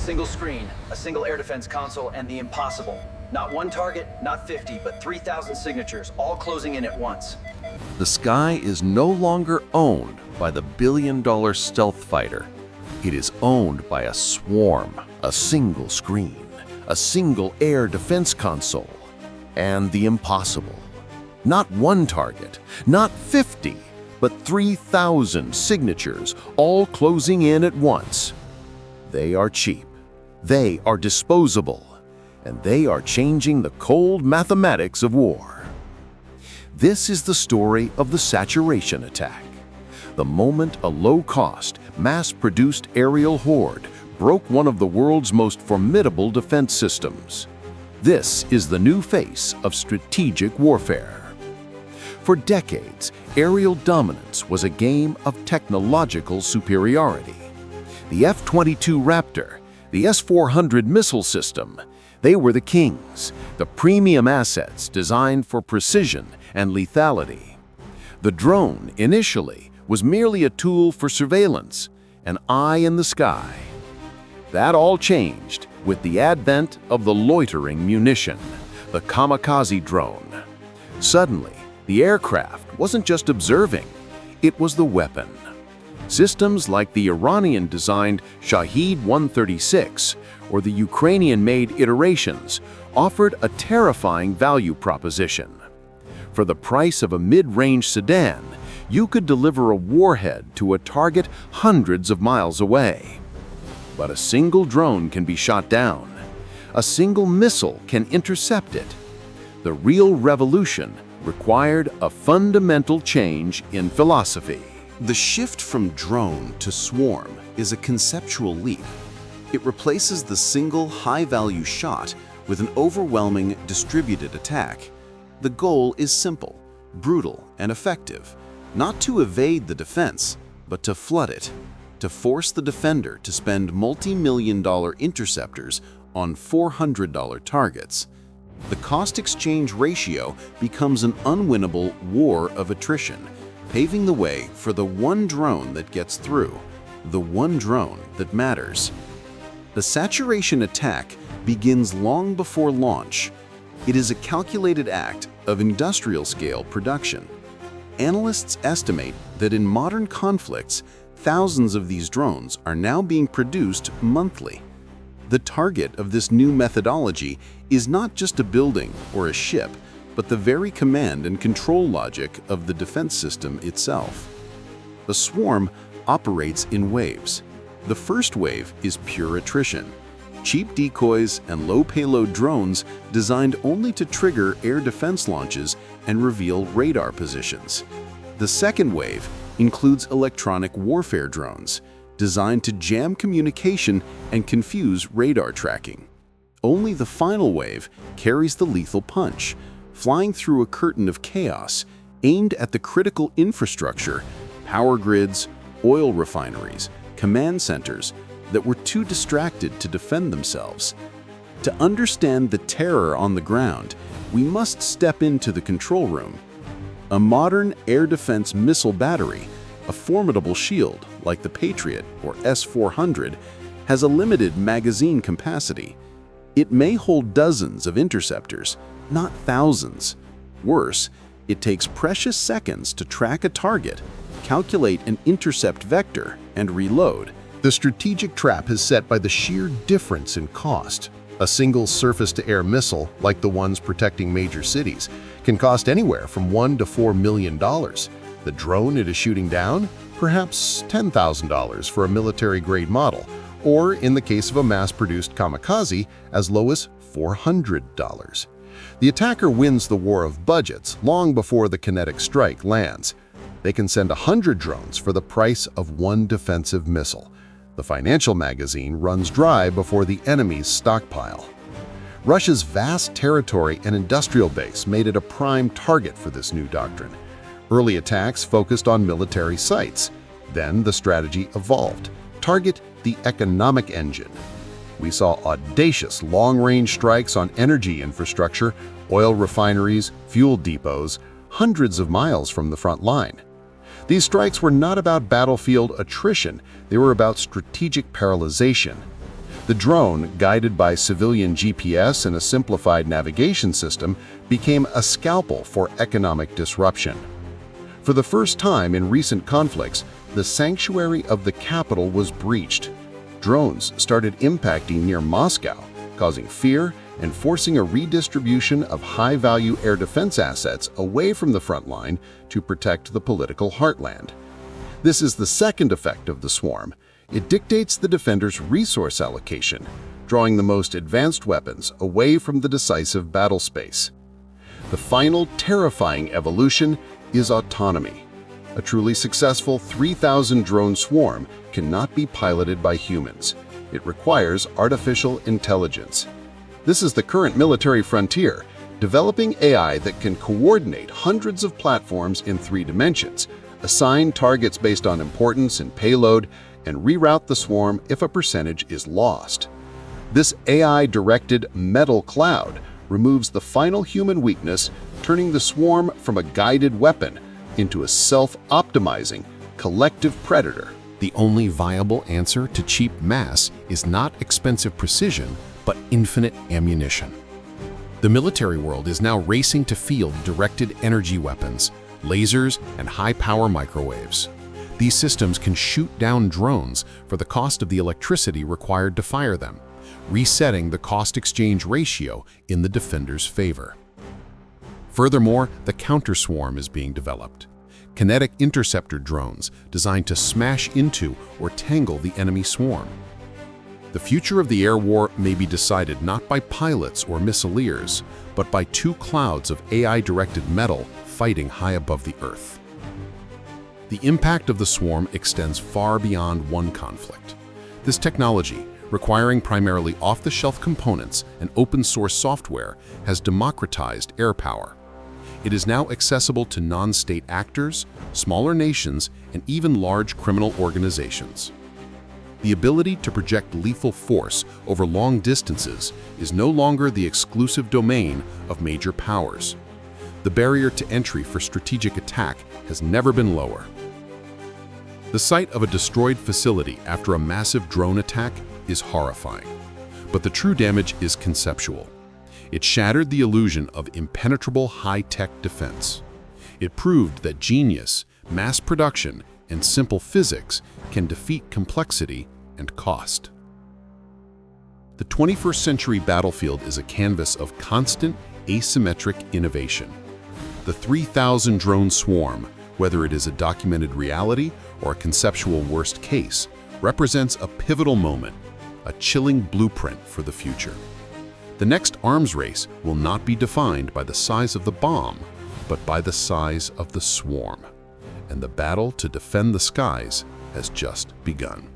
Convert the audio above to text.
single screen, a single air defense console, and the impossible. Not one target, not 50, but 3,000 signatures, all closing in at once. The sky is no longer owned by the billion-dollar stealth fighter. It is owned by a swarm, a single screen, a single air defense console, and the impossible. Not one target, not 50, but 3,000 signatures, all closing in at once. They are cheap, they are disposable, and they are changing the cold mathematics of war. This is the story of the saturation attack. The moment a low-cost, mass-produced aerial horde broke one of the world's most formidable defense systems. This is the new face of strategic warfare. For decades, aerial dominance was a game of technological superiority. The F-22 Raptor, the S-400 missile system, they were the kings, the premium assets designed for precision and lethality. The drone, initially, was merely a tool for surveillance, an eye in the sky. That all changed with the advent of the loitering munition, the kamikaze drone. Suddenly, the aircraft wasn't just observing, it was the weapon. Systems like the Iranian-designed Shahed-136 or the Ukrainian-made iterations offered a terrifying value proposition. For the price of a mid-range sedan, you could deliver a warhead to a target hundreds of miles away. But a single drone can be shot down. A single missile can intercept it. The real revolution required a fundamental change in philosophy. The shift from drone to swarm is a conceptual leap. It replaces the single high-value shot with an overwhelming distributed attack. The goal is simple, brutal, and effective. Not to evade the defense, but to flood it, to force the defender to spend multi-million-dollar interceptors on $400 targets. The cost-exchange ratio becomes an unwinnable war of attrition, paving the way for the one drone that gets through, the one drone that matters. The saturation attack begins long before launch. It is a calculated act of industrial-scale production. Analysts estimate that in modern conflicts, thousands of these drones are now being produced monthly. The target of this new methodology is not just a building or a ship, but the very command and control logic of the defense system itself. The swarm operates in waves. The first wave is pure attrition. Cheap decoys and low-payload drones designed only to trigger air defense launches and reveal radar positions. The second wave includes electronic warfare drones, designed to jam communication and confuse radar tracking. Only the final wave carries the lethal punch, flying through a curtain of chaos aimed at the critical infrastructure, power grids, oil refineries, command centers that were too distracted to defend themselves. To understand the terror on the ground, we must step into the control room. A modern air defense missile battery, a formidable shield like the Patriot or S-400, has a limited magazine capacity. It may hold dozens of interceptors, not thousands. Worse, it takes precious seconds to track a target, calculate an intercept vector, and reload. The strategic trap is set by the sheer difference in cost. A single surface-to-air missile, like the ones protecting major cities, can cost anywhere from $1 to $4 million. The drone it is shooting down? Perhaps $10,000 for a military-grade model, or in the case of a mass-produced kamikaze, as low as $400. The attacker wins the war of budgets long before the kinetic strike lands. They can send 100 drones for the price of one defensive missile. The financial magazine runs dry before the enemy's stockpile. Russia's vast territory and industrial base made it a prime target for this new doctrine. Early attacks focused on military sites. Then the strategy evolved. Target the economic engine. We saw audacious long-range strikes on energy infrastructure, oil refineries, fuel depots, hundreds of miles from the front line. These strikes were not about battlefield attrition, they were about strategic paralyzation. The drone, guided by civilian GPS and a simplified navigation system, became a scalpel for economic disruption. For the first time in recent conflicts, the sanctuary of the capital was breached. Drones started impacting near Moscow, causing fear and forcing a redistribution of high-value air defense assets away from the front line to protect the political heartland. This is the second effect of the swarm. It dictates the defender's resource allocation, drawing the most advanced weapons away from the decisive battle space. The final terrifying evolution is autonomy. A truly successful 3,000 drone swarm cannot be piloted by humans. It requires artificial intelligence. This is the current military frontier, developing AI that can coordinate hundreds of platforms in 3 dimensions, assign targets based on importance and payload, and reroute the swarm if a percentage is lost. This AI-directed metal cloud removes the final human weakness, turning the swarm from a guided weapon into a self-optimizing, collective predator. The only viable answer to cheap mass is not expensive precision, but infinite ammunition. The military world is now racing to field directed energy weapons, lasers, and high-power microwaves. These systems can shoot down drones for the cost of the electricity required to fire them, resetting the cost-exchange ratio in the defender's favor. Furthermore, the counter-swarm is being developed. Kinetic interceptor drones designed to smash into or tangle the enemy swarm. The future of the air war may be decided not by pilots or missileers, but by 2 clouds of AI-directed metal fighting high above the Earth. The impact of the swarm extends far beyond one conflict. This technology, requiring primarily off-the-shelf components and open-source software, has democratized air power. It is now accessible to non-state actors, smaller nations, and even large criminal organizations. The ability to project lethal force over long distances is no longer the exclusive domain of major powers. The barrier to entry for strategic attack has never been lower. The sight of a destroyed facility after a massive drone attack is horrifying, but the true damage is conceptual. It shattered the illusion of impenetrable high-tech defense. It proved that genius, mass production, and simple physics can defeat complexity and cost. The 21st century battlefield is a canvas of constant, asymmetric innovation. The 3,000 drone swarm, whether it is a documented reality or a conceptual worst case, represents a pivotal moment, a chilling blueprint for the future. The next arms race will not be defined by the size of the bomb, but by the size of the swarm. And the battle to defend the skies has just begun.